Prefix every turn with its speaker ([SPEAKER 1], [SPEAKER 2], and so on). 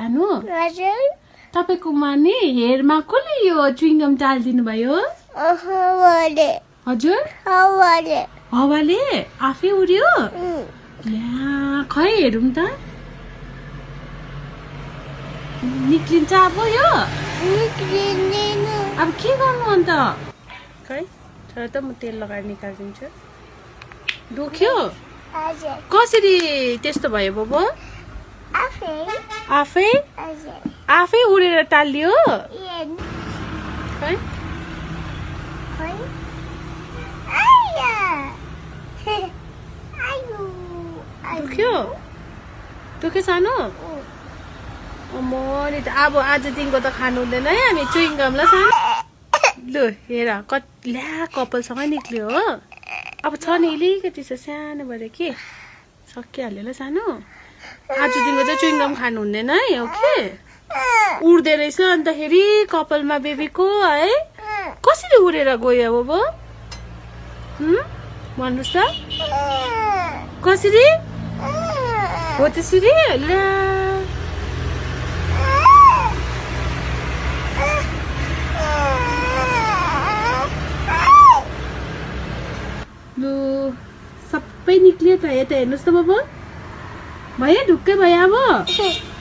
[SPEAKER 1] सानो तपाईकोमा नि हेयरमा कसले यो च्युइङगम टालिदिनु भयो हजुर हावाले आफै उड्यो ल्या खै हेरौँ त निक्लिन्छ अब यो अब के गर्नु अन्त खै तर त म तेल लगाएर निकालिदिन्छु दुख्यो कसरी त्यस्तो भयो बाबु आफै उडेर टालियो खै दुख्यो सानो अमोरी त अब आजदेखिको त खानु हुँदैन है हामी च्युइङगम ल सानो लु हेर ल्या कपालसँगै निक्ल्यो हो अब छ नि अलिकति छ सानो भएर के सकिहाल्यो ल सानो आजदेखिको चाहिँ च्युइङगम खानु हुँदैन है ओके उड्दे रहेछ अन्तखेरि कपालमा बेबीको है कसरी उडेर गयो अब भन्नुहोस् त कसरी हो त्यसरी ल्या लु सबै निक्लियो त यता हेर्नुहोस् त बाबु भयो ढुक्कै भयो अब